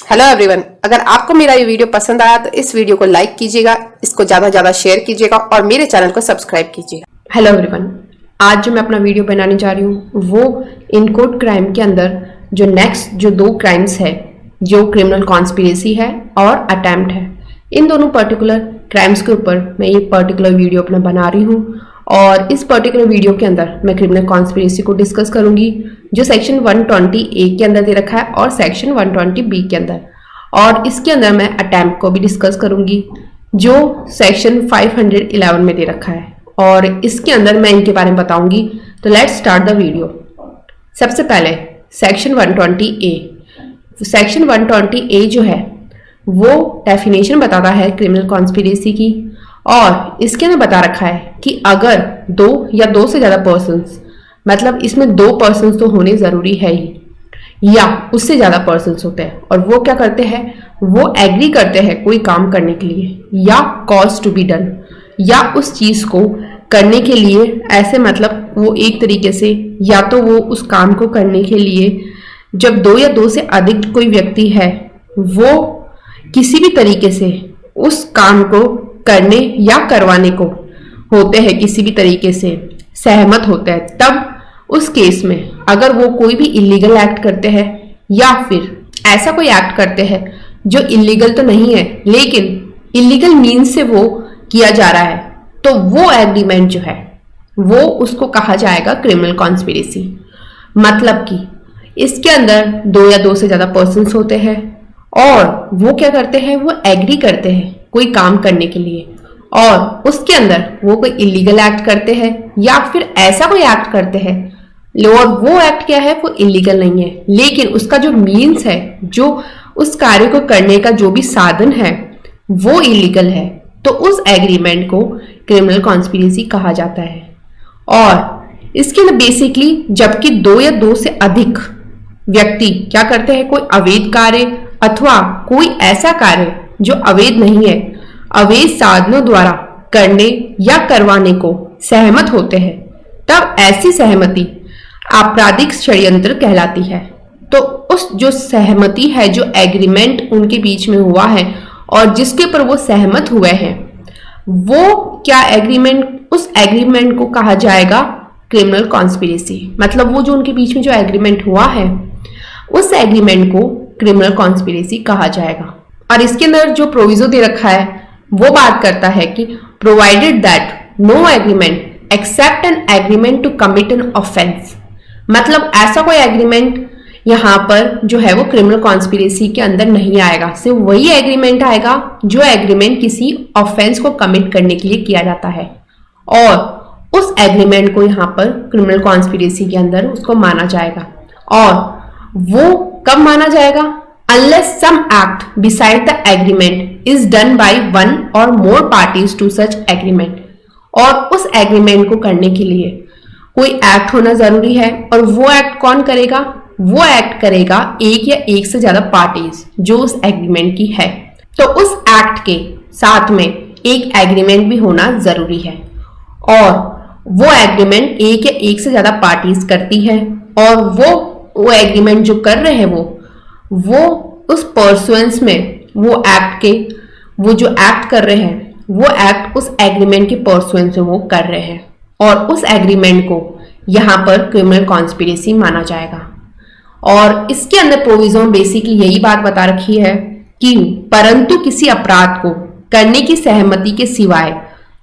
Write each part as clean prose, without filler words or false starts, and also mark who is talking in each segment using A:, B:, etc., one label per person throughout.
A: Hello everyone, अगर आपको मेरा ये वीडियो पसंद आया तो इस वीडियो को लाइक कीजिएगा, इसको ज्यादा शेयर कीजिएगा और मेरे चैनल को सब्सक्राइब कीजिएगा। हेलो एवरीवन, आज जो मैं अपना वीडियो बनाने जा रही हूँ वो इन कोड क्राइम के अंदर जो नेक्स्ट जो दो क्राइम्स है, जो क्रिमिनल कॉन्स्पिरेसी है और अटेम्प्ट है, इन दोनों पर्टिकुलर क्राइम्स के ऊपर मैं ये पर्टिकुलर वीडियो अपना बना रही हूँ। और इस पर्टिकुलर वीडियो के अंदर मैं क्रिमिनल कॉन्स्पिरेसी को डिस्कस करूंगी जो सेक्शन 120A के अंदर दे रखा है और सेक्शन 120B के अंदर, और इसके अंदर मैं अटेम्प्ट को भी डिस्कस करूंगी जो सेक्शन 511 में दे रखा है और इसके अंदर मैं इनके बारे में बताऊंगी। तो लेट्स स्टार्ट द वीडियो। सबसे पहले सेक्शन 120A। सेक्शन 120A जो है वो डेफिनेशन बताता है क्रिमिनल कॉन्स्पिरेसी की, और इसके अंदर बता रखा है कि अगर दो या दो से ज्यादा पर्सन्स, मतलब इसमें दो पर्सन्स तो होने जरूरी है ही या उससे ज्यादा पर्सन्स होते हैं, और वो क्या करते हैं, वो एग्री करते हैं कोई काम करने के लिए या कॉज टू बी डन, या उस चीज को करने के लिए, ऐसे मतलब वो एक तरीके से या तो वो उस काम को करने के लिए जब दो या दो से अधिक कोई व्यक्ति है वो किसी भी तरीके से उस काम को करने या करवाने को होते हैं, किसी भी तरीके से सहमत होते हैं, तब उस केस में अगर वो कोई भी इलीगल एक्ट करते हैं या फिर ऐसा कोई एक्ट करते हैं जो इलीगल तो नहीं है लेकिन इलीगल मीन्स से वो किया जा रहा है, तो वो एग्रीमेंट जो है वो उसको कहा जाएगा क्रिमिनल कॉन्स्पिरेसी। मतलब कि इसके अंदर दो या दो से ज्यादा पर्सन्स होते हैं और वो क्या करते हैं, वो एग्री करते हैं कोई काम करने के लिए, और उसके अंदर वो कोई इलीगल एक्ट करते हैं या फिर ऐसा कोई एक्ट करते हैं, और वो एक्ट क्या है, वो इलीगल नहीं है लेकिन उसका जो मीन्स है, जो उस कार्य को करने का जो भी साधन है वो इलीगल है, तो उस एग्रीमेंट को क्रिमिनल कॉन्स्पिरेसी कहा जाता है। और इसके अंदर बेसिकली जबकि दो या दो से अधिक व्यक्ति क्या करते हैं, कोई अवैध कार्य अथवा कोई ऐसा कार्य जो अवैध नहीं है, अवैध साधनों द्वारा करने या करवाने को सहमत होते हैं, तब ऐसी सहमति आपराधिक षड्यंत्र कहलाती है। तो उस जो सहमति है, जो एग्रीमेंट उनके बीच में हुआ है और जिसके ऊपर वो सहमत हुए हैं, वो क्या एग्रीमेंट, उस एग्रीमेंट को कहा जाएगा क्रिमिनल कॉन्स्पिरेसी। मतलब वो जो उनके बीच में जो एग्रीमेंट हुआ है उस एग्रीमेंट को क्रिमिनल कॉन्स्पिरेसी कहा जाएगा। और इसके अंदर जो प्रोविजो दे रखा है वो बात करता है कि provided that no agreement except an agreement to commit an offence. मतलब ऐसा कोई एग्रीमेंट यहाँ पर जो है वो क्रिमिनल कॉन्स्पिरेसी के अंदर नहीं आएगा, सिर्फ वही एग्रीमेंट आएगा जो एग्रीमेंट किसी ऑफेंस को कमिट करने के लिए किया जाता है, और उस एग्रीमेंट को यहाँ पर क्रिमिनल कॉन्स्पिरेसी के अंदर उसको माना जाएगा। और वो कब माना जाएगा, unless some act beside the agreement is done by one or more parties to such agreement। और उस एग्रीमेंट को करने के लिए कोई एक्ट होना जरूरी है, और वो एक्ट कौन करेगा, वो एक्ट करेगा एक या एक से ज्यादा पार्टीज जो उस एग्रीमेंट की है। तो उस एक्ट के साथ में एक एग्रीमेंट भी होना जरूरी है, और वो एग्रीमेंट एक या एक से ज्यादा पार्टीज करती है, और वो एग्रीमेंट जो कर रहे हैं वो उस परसुएंस में वो एक्ट के, वो जो एक्ट कर रहे हैं वो एक्ट उस एग्रीमेंट के परसुएंस में वो कर रहे हैं, और उस एग्रीमेंट को यहाँ पर क्रिमिनल कॉन्स्पिरेसी माना जाएगा। और इसके अंदर प्रोविजन बेसिकली यही बात बता रखी है कि परंतु किसी अपराध को करने की सहमति के सिवाय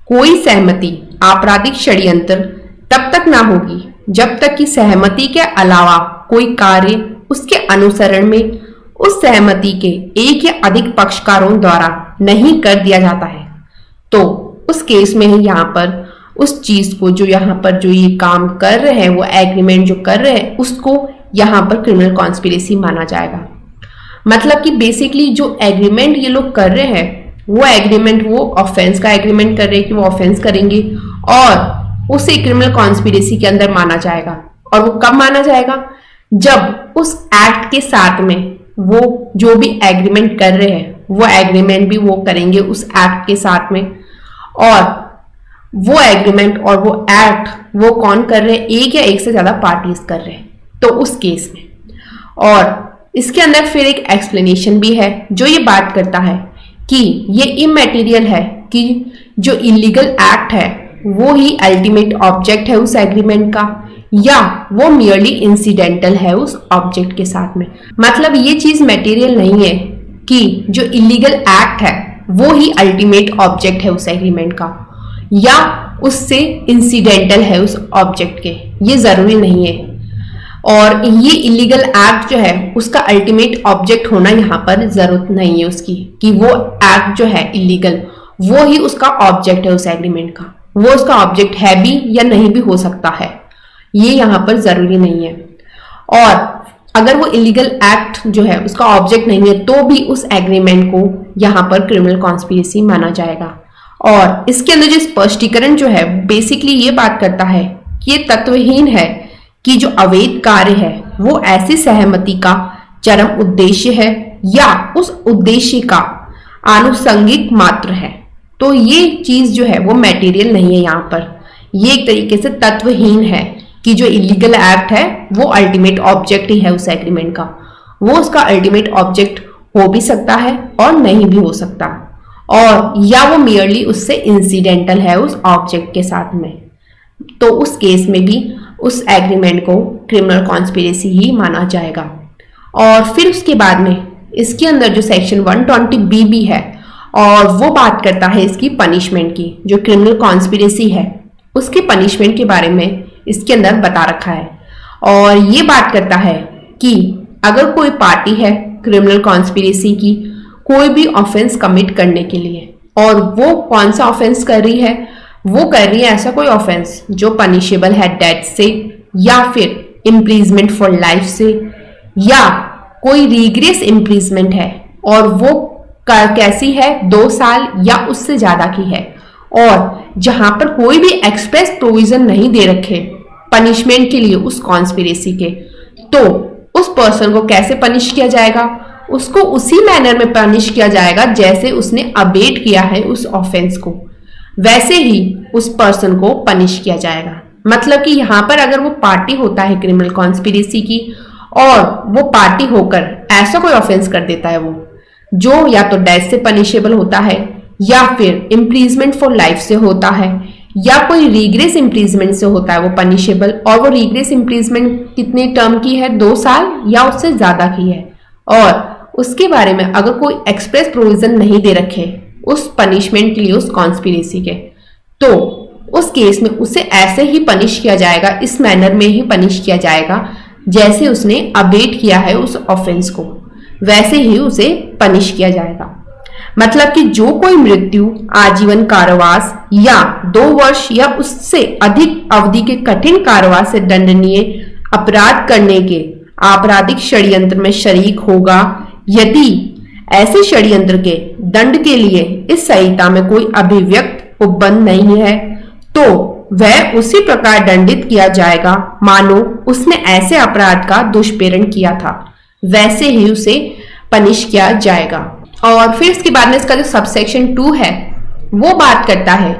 A: कोई सहमति आपराधिक षड्यंत्र तब तक ना होगी जब तक कि सहमति के अलावा कोई कार्य उसके अनुसरण में उस सहमति के एक या अधिक पक्षकारों द्वारा नहीं कर दिया जाता है। तो उस केस में ही यहाँ पर उस चीज को, जो यहाँ पर जो ये काम कर रहे हैं, वो एग्रीमेंट जो कर रहे हैं, उसको यहाँ पर क्रिमिनल कॉन्स्पिरेसी माना जाएगा। मतलब कि बेसिकली जो एग्रीमेंट ये लोग कर रहे हैं वो एग्रीमेंट, वो ऑफेंस का एग्रीमेंट कर रहे हैं कि वो ऑफेंस करेंगे, और उसे क्रिमिनल कॉन्स्पिरेसी के अंदर माना जाएगा। और वो कब माना जाएगा, जब उस एक्ट के साथ में वो जो भी एग्रीमेंट कर रहे हैं वो एग्रीमेंट भी वो करेंगे उस एक्ट के साथ में, और वो एग्रीमेंट और वो एक्ट वो कौन कर रहे हैं, एक या एक से ज्यादा पार्टीज कर रहे हैं, तो उस केस में। और इसके अंदर फिर एक एक्सप्लेनेशन भी है जो ये बात करता है कि ये इमैटेरियल है, कि जो इलीगल एक्ट है वो ही अल्टीमेट ऑब्जेक्ट है उस एग्रीमेंट का, या वो मियरली इंसिडेंटल है उस ऑब्जेक्ट के साथ में। मतलब ये चीज मटेरियल नहीं है कि जो इलीगल एक्ट है वो ही अल्टीमेट ऑब्जेक्ट है उस एग्रीमेंट का, या उससे इंसिडेंटल है उस ऑब्जेक्ट के, ये जरूरी नहीं है। और ये इलीगल एक्ट जो है उसका अल्टीमेट ऑब्जेक्ट होना यहाँ पर जरूरत नहीं है उसकी, कि वो एक्ट जो है इलीगल वो ही उसका ऑब्जेक्ट है उस एग्रीमेंट का। वो उसका ऑब्जेक्ट है भी या नहीं भी हो सकता है, ये यहाँ पर जरूरी नहीं है। और अगर वो इलीगल एक्ट जो है उसका ऑब्जेक्ट नहीं है तो भी उस एग्रीमेंट को यहाँ पर क्रिमिनल कॉन्स्पिरेसी माना जाएगा। और इसके अंदर जो स्पष्टीकरण जो है बेसिकली ये बात करता है कि ये तत्वहीन है कि जो अवैध कार्य है वो ऐसी सहमति का चरम उद्देश्य है या उस उद्देश्य का आनुषंगिक मात्र है। तो ये चीज जो है वो मटेरियल नहीं है यहाँ पर, ये एक तरीके से तत्वहीन है कि जो इलीगल एक्ट है वो अल्टीमेट ऑब्जेक्ट ही है उस एग्रीमेंट का। वो उसका अल्टीमेट ऑब्जेक्ट हो भी सकता है और नहीं भी हो सकता, और या वो मियरली उससे इंसिडेंटल है उस ऑब्जेक्ट के साथ में। तो उस केस में भी उस एग्रीमेंट को क्रिमिनल कॉन्स्पिरेसी ही माना जाएगा। और फिर उसके बाद में इसके अंदर जो सेक्शन 120B भी है, और वो बात करता है इसकी पनिशमेंट की। जो क्रिमिनल कॉन्स्पिरेसी है उसके पनिशमेंट के बारे में इसके अंदर बता रखा है, और ये बात करता है कि अगर कोई पार्टी है क्रिमिनल कॉन्स्पिरेसी की कोई भी ऑफेंस कमिट करने के लिए, और वो कौन सा ऑफेंस कर रही है, वो कर रही है ऐसा कोई ऑफेंस जो पनिशेबल है डेथ से, या फिर इम्प्रीजमेंट फॉर लाइफ से, या कोई रीग्रेस इम्प्रीजमेंट है, और वो कैसी है 2 साल या उससे ज्यादा की है, और जहां पर कोई भी एक्सप्रेस प्रोविजन नहीं दे रखे पनिशमेंट के लिए उस कॉन्स्पिरेसी के, तो उस पर्सन को कैसे पनिश किया जाएगा? उसको उसी मैनर में पनिश किया जाएगा जैसे उसने अबेट किया है उस ऑफेंस को, वैसे ही उस पर्सन को पनिश किया जाएगा। मतलब कि यहाँ पर अगर वो पार्टी होता है क्रिमिनल कॉन्स्पिरेसी की, और वो पार्टी होकर ऐसा कोई ऑफेंस कर देता है वो जो या तो डेथ से पनिशेबल होता है, या फिर इम्प्रीजमेंट फॉर लाइफ से होता है, या कोई रीग्रेस इम्प्रीजमेंट से होता है वो पनिशेबल, और वो रीग्रेस इम्प्रीजमेंट कितने टर्म की है 2 साल या उससे ज्यादा की है, और उसके बारे में अगर कोई एक्सप्रेस प्रोविजन नहीं दे रखे उस पनिशमेंट के लिए उस कॉन्स्पिरेसी के, तो उस केस में उसे ऐसे ही पनिश किया जाएगा, इस मैनर में ही पनिश किया जाएगा जैसे उसने अबेट किया है उस ऑफेंस को, वैसे ही उसे पनिश किया जाएगा। मतलब कि जो कोई मृत्यु, आजीवन कारावास या 2 वर्ष या उससे अधिक अवधि के कठिन कारावास से दंडनीय अपराध करने के आपराधिक षड्यंत्र में शरीक होगा, यदि ऐसे षड्यंत्र के दंड के लिए इस संहिता में कोई अभिव्यक्त उपबंध नहीं है, तो वह उसी प्रकार दंडित किया जाएगा मानो उसने ऐसे अपराध का दुष्प्रेरण किया था, वैसे ही उसे पनिश किया जाएगा। और फिर इसके बाद में इसका जो सबसेक्शन 2 है वो बात करता है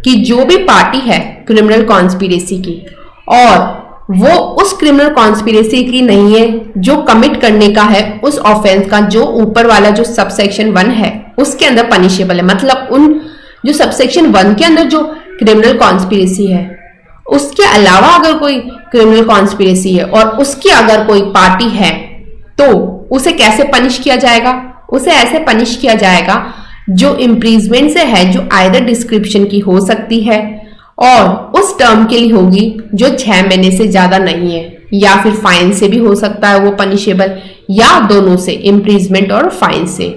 A: कि जो भी पार्टी है क्रिमिनल कॉन्स्पिरेसी की, और वो उस क्रिमिनल कॉन्स्पिरेसी की नहीं है जो कमिट करने का है उस ऑफेंस का जो ऊपर वाला जो सबसेक्शन 1 है उसके अंदर पनिशेबल है। मतलब उन जो सबसेक्शन 1 के अंदर जो क्रिमिनल कॉन्स्पिरेसी है उसके अलावा अगर कोई क्रिमिनल कॉन्स्पिरेसी है और उसकी अगर कोई पार्टी है, तो उसे कैसे पनिश किया जाएगा? उसे ऐसे पनिश किया जाएगा जो इम्प्रीजमेंट से है, जो आइदर डिस्क्रिप्शन की हो सकती है और उस टर्म के लिए होगी जो 6 महीने से ज्यादा नहीं है, या फिर फाइन से भी हो सकता है वो पनिशेबल, या दोनों से, इम्प्रीजमेंट और फाइन से।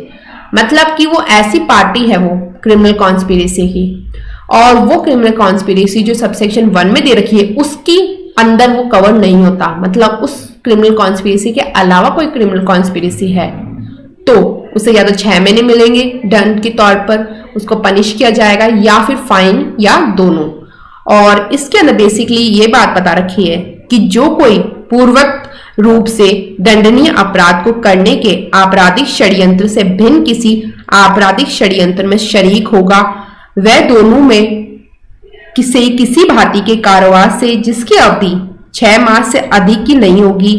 A: मतलब कि वो ऐसी पार्टी है वो क्रिमिनल कॉन्स्पिरेसी की, और वो क्रिमिनल कॉन्स्पिरेसी जो सबसेक्शन 1 में दे रखी है उसकी अंदर वो कवर नहीं होता। मतलब उस क्रिमिनल कॉन्स्पिरेसी के अलावा कोई क्रिमिनल कॉन्स्पिरेसी है तो उसे या तो 6 महीने मिलेंगे दंड के तौर पर, उसको पनिश किया जाएगा, या फिर फाइन, या दोनों। और इसके अंदर बेसिकली ये बात बता रखी है कि जो कोई पूर्वक रूप से दंडनीय अपराध को करने के आपराधिक षड्यंत्र से भिन्न किसी आपराधिक षड्यंत्र में शरीक होगा, वह दोनों में किसी भांति के कारावास से जिसकी अवधि 6 माह से अधिक की नहीं होगी,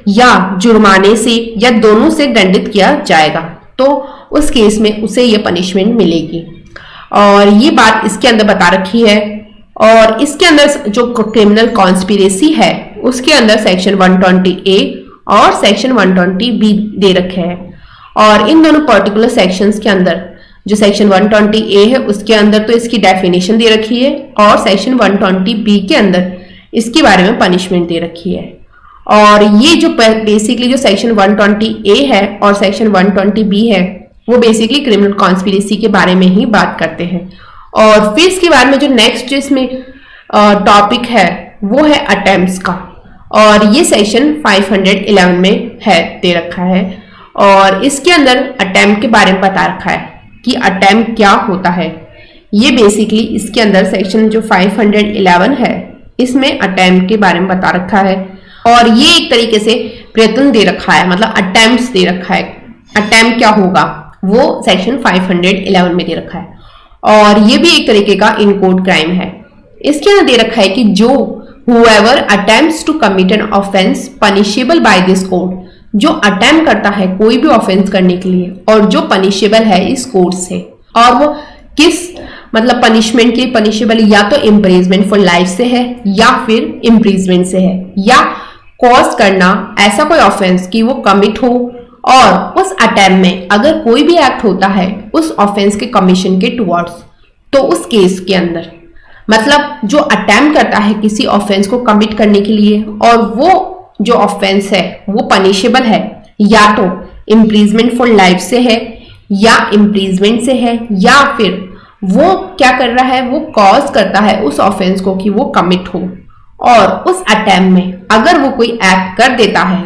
A: या जुर्माने से या दोनों से दंडित किया जाएगा, तो उस केस में उसे ये पनिशमेंट मिलेगी। और ये बात इसके अंदर बता रखी है। और इसके अंदर जो क्रिमिनल कॉन्स्पिरेसी है उसके अंदर सेक्शन 120A और सेक्शन 120B दे रखे हैं। और इन दोनों पर्टिकुलर सेक्शंस के अंदर जो सेक्शन 120A है उसके अंदर तो इसकी डेफिनेशन दे रखी है, और सेक्शन 120B के अंदर इसके बारे में पनिशमेंट दे रखी है। और ये जो बेसिकली जो सेक्शन 120A है और सेक्शन 120B है वो बेसिकली क्रिमिनल कॉन्स्पिरेसी के बारे में ही बात करते हैं। और फिर इसके बारे में जो नेक्स्ट इसमें टॉपिक है वो है अटेम्प्ट्स का, और ये सेक्शन 511 में है दे रखा है। और इसके अंदर अटेम्प्ट के बारे में बता रखा है कि अटेम्प्ट क्या होता है। ये बेसिकली इसके अंदर सेक्शन जो 511 है इसमें अटेम्प्ट के बारे में बता रखा है। और ये एक तरीके से प्रयत्न दे रखा है, मतलब अटेम्प्ट्स दे रखा है। अटेम्प्ट क्या होगा वो सेक्शन 511 में दे रखा है। और ये भी एक तरीके का इन कोड क्राइम है। इसके अंदर दे रखा है कि जो whoever attempts to commit an offense punishable by this code, जो अटेम्प्ट करता है कोई भी ऑफेंस करने के लिए और जो पनिशेबल है इस कोड से, और वो किस मतलब पनिशमेंट के पनिशेबल या तो इम्प्रिजमेंट फॉर लाइफ से है या फिर इम्प्रिजमेंट से है, या कॉज करना ऐसा कोई ऑफेंस कि वो कमिट हो, और उस अटेम्प्ट में अगर कोई भी एक्ट होता है उस ऑफेंस के कमीशन के टुवर्ड्स, तो उस केस के अंदर मतलब जो अटेम्प्ट करता है किसी ऑफेंस को कमिट करने के लिए और वो जो ऑफेंस है वो पनिशेबल है या तो इम्प्रिजमेंट फॉर लाइफ से है या इम्प्रिजमेंट से है, या फिर वो क्या कर रहा है वो कॉज करता है उस ऑफेंस को कि वो कमिट हो, और उस अटेम्प्ट में अगर वो कोई एक्ट कर देता है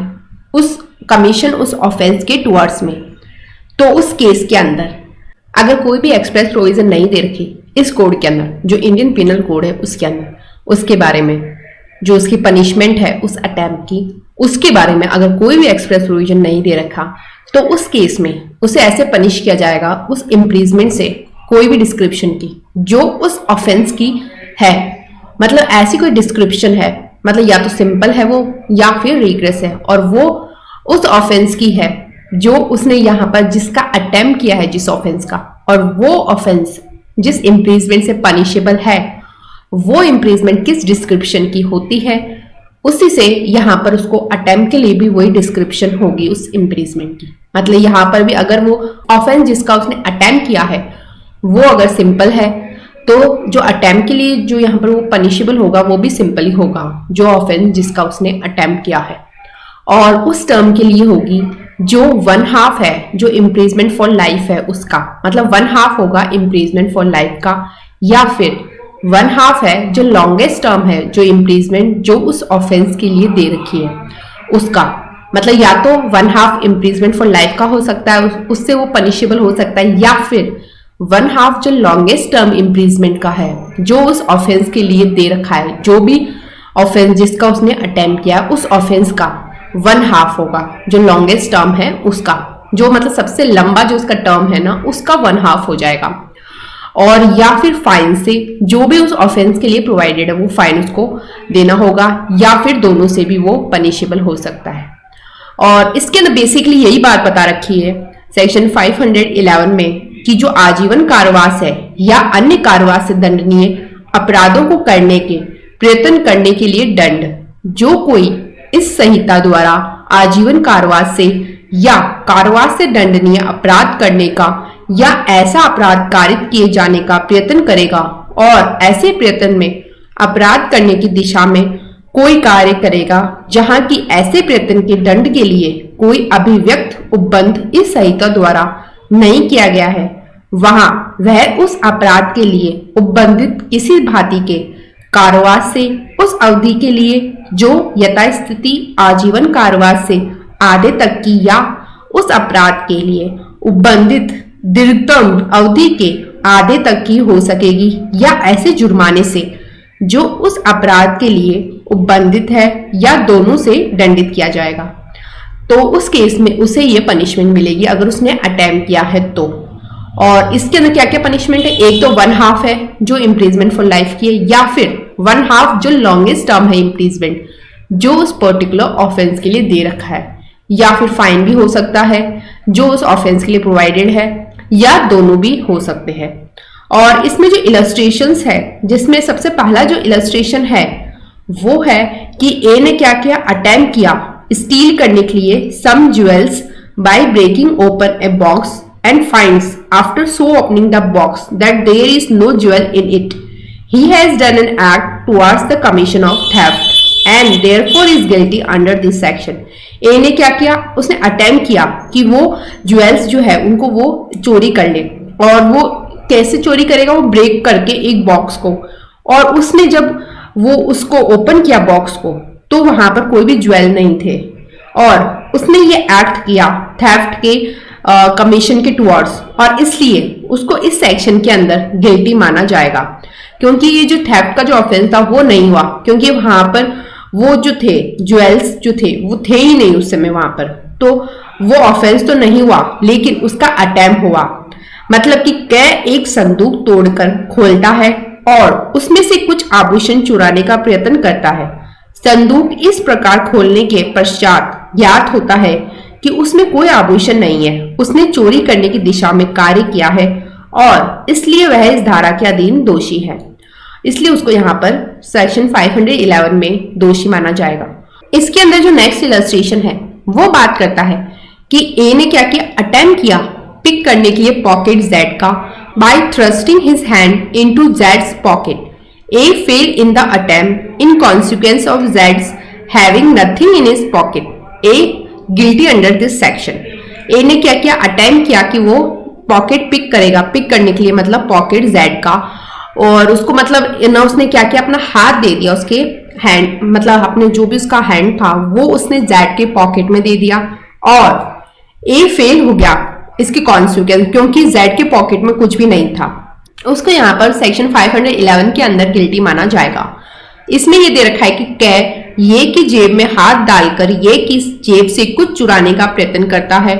A: उस कमीशन उस ऑफेंस के टुवर्ड्स में, तो उस केस के अंदर अगर कोई भी एक्सप्रेस प्रोविजन नहीं दे रखी इस कोड के अंदर, जो इंडियन पिनल कोड है उसके अंदर, उसके बारे में जो उसकी पनिशमेंट है उस अटेम्प्ट की, उसके बारे में अगर कोई भी एक्सप्रेस प्रोविजन नहीं दे रखा, तो उस केस में उसे ऐसे पनिश किया जाएगा उस इम्प्रिजमेंट से कोई भी डिस्क्रिप्शन की जो उस ऑफेंस की है। मतलब ऐसी कोई डिस्क्रिप्शन है, मतलब या तो सिंपल है वो या फिर रिग्रेस है, और वो उस ऑफेंस की है जो उसने यहाँ पर जिसका अटेम्प्ट किया है जिस ऑफेंस का, और वो ऑफेंस जिस इम्प्रिजमेंट से पनिशेबल है वो इम्प्रिजमेंट किस डिस्क्रिप्शन की होती है, उसी से यहाँ पर उसको अटेम्प्ट के लिए भी वही डिस्क्रिप्शन होगी उस इम्प्रिजमेंट की। मतलब यहाँ पर भी अगर वो ऑफेंस जिसका उसने अटेम्प्ट किया है वो अगर सिंपल है, तो जो अटेम्प्ट के लिए जो यहाँ पर वो पनिशेबल होगा वो भी सिंपल ही होगा जो ऑफेंस जिसका उसने अटेम्प्ट किया है। और उस टर्म के लिए होगी जो 1/2 है जो इम्प्रिजमेंट फॉर लाइफ है उसका, मतलब 1/2 होगा इम्प्रिजमेंट फॉर लाइफ का, या फिर 1/2 है जो लॉन्गेस्ट टर्म है जो इम्प्रिजमेंट जो उस ऑफेंस के लिए दे रखी है उसका, मतलब या तो 1/2 इम्प्रिजमेंट फॉर लाइफ का हो सकता है उससे वो पनिशेबल हो सकता है, या फिर 1/2 जो लॉन्गेस्ट टर्म इम्प्रिजमेंट का है जो उस ऑफेंस के लिए दे रखा है, जो भी ऑफेंस जिसका उसने अटेम्प्ट किया उस ऑफेंस का 1/2 होगा जो लॉन्गेस्ट टर्म है उसका, जो मतलब सबसे लंबा जो उसका टर्म है ना उसका 1/2 हो जाएगा। और या फिर फाइन से जो भी उस ऑफेंस के लिए प्रोवाइडेड है वो फाइन उसको देना होगा, या फिर दोनों से भी वो पनिशेबल हो सकता है। और इसके अंदर बेसिकली यही बात बता रखी है सेक्शन 511 में कि जो आजीवन कारावास है या अन्य कारावास से दंडनीय अपराधों को करने के प्रयत्न करने के लिए दंड, जो कोई इस संहिता द्वारा आजीवन कारावास से या कारावास से दंडनीय अपराध करने का या ऐसा अपराध कारित किए जाने का प्रयत्न करेगा और ऐसे प्रयत्न में अपराध करने की दिशा में कोई कार्य करेगा जहां की ऐसे प्रयत्न के दंड के लिए कोई अभिव्यक्त उपबंध इस संहिता द्वारा नहीं किया गया है, वहां वह उस अपराध के लिए उपबंधित किसी भांति के कारावास से उस अवधि के लिए जो यथास्थिति आजीवन कारावास से आधे तक की या उस अपराध के लिए उपबंधित दीर्घतम अवधि के आधे तक की हो सकेगी, या ऐसे जुर्माने से जो उस अपराध के लिए उपबंधित है या दोनों से दंडित किया जाएगा। तो उस केस में उसे ये पनिशमेंट मिलेगी अगर उसने अटेम्प्ट किया है तो। और इसके अंदर क्या क्या पनिशमेंट है, एक तो 1/2 है जो इम्प्रिजमेंट फॉर लाइफ की है, या फिर 1/2 जो लॉन्गेस्ट टर्म है इम्प्रिजमेंट जो उस पर्टिकुलर ऑफेंस के लिए दे रखा है, या फिर फाइन भी हो सकता है जो उस ऑफेंस के लिए प्रोवाइडेड है, या दोनों भी हो सकते हैं। और इसमें जो इलस्ट्रेशंस है, जिसमें सबसे पहला जो इलस्ट्रेशन है वो है कि ए ने क्या किया, अटेम्प्ट किया स्टील करने के लिए some jewels by breaking open a box and finds after so opening the box that there is no jewel in it. He has done an act towards the commission of theft and therefore is guilty under this section. ए ने क्या किया, उसने attempt किया कि वो jewels जो है उनको वो चोरी कर ले। और वो कैसे चोरी करेगा, वो ब्रेक करके एक बॉक्स को, और उसने जब वो उसको ओपन किया बॉक्स को तो वहां पर कोई भी ज्वेल नहीं थे, और उसने ये एक्ट किया थेफ्ट के कमीशन के टुवर्ड्स, और इसलिए उसको इस सेक्शन के अंदर गिल्टी माना जाएगा। क्योंकि ये जो थेफ्ट का जो ऑफेंस था वो नहीं हुआ, क्योंकि वहां पर वो जो थे ज्वेल्स जो थे वो थे ही नहीं उस समय वहां पर, तो वो ऑफेंस तो नहीं हुआ, लेकिन उसका अटेम्प्ट हुआ। मतलब कि कै एक संदूक तोड़कर खोलता है और उसमें से कुछ आभूषण चुराने का प्रयत्न करता है। संदूक इस प्रकार खोलने के पश्चात ज्ञात होता है कि उसमें कोई आभूषण नहीं है, उसने चोरी करने की दिशा में कार्य किया है और इसलिए वह इस धारा के अधीन दोषी है। इसलिए उसको यहाँ पर सेक्शन 511 में दोषी माना जाएगा। इसके अंदर जो नेक्स्ट इलस्ट्रेशन है वो बात करता है कि ए ने क्या किया, अटेम्प्ट किया पिक करने के लिए पॉकेट जेड का bye thrusting his hand into Jades pocket. A fail in the attempt in consequence of Jades having nothing in his pocket. A guilty under this section. ए ने क्या किया, अटेम्प्ट किया कि वो पॉकेट पिक करेगा, pick करने के लिए मतलब पॉकेट जेड का, और उसको मतलब ना उसने क्या किया, अपना हाथ दे दिया उसके हैंड, मतलब अपने जो भी उसका हैंड था वो उसने जेड के पॉकेट में दे दिया, और ए फेल हो गया इसकी कॉन्सिक्वेंस, क्योंकि जेड के पॉकेट में कुछ भी नहीं था। उसको यहाँ पर सेक्शन 511 के अंदर गिल्टी माना जाएगा। इसमें ये दे रखा है कि कै ये की जेब में हाथ डालकर ये की जेब से कुछ चुराने का प्रयत्न करता है।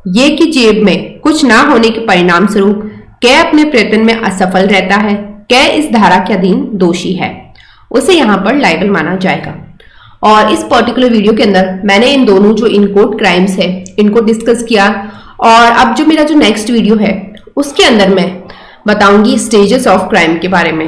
A: ये की जेब में कुछ ना होने के परिणाम स्वरूप कै अपने प्रयत्न में असफल रहता है। कै इस धारा के अधीन दोषी है, उसे यहाँ पर लायबल माना जाएगा। और इस पर्टिकुलर वीडियो के अंदर मैंने इन दोनों जो इन कोर्ट क्राइम्स है इनको डिस्कस किया, और अब जो मेरा जो नेक्स्ट वीडियो है उसके अंदर मैं बताऊंगी स्टेजेस ऑफ क्राइम के बारे में।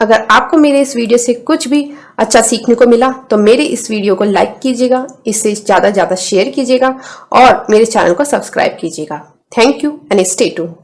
A: अगर आपको मेरे इस वीडियो से कुछ भी अच्छा सीखने को मिला तो मेरे इस वीडियो को लाइक कीजिएगा, इससे ज्यादा शेयर कीजिएगा और मेरे चैनल को सब्सक्राइब कीजिएगा। Thank you and stay tuned.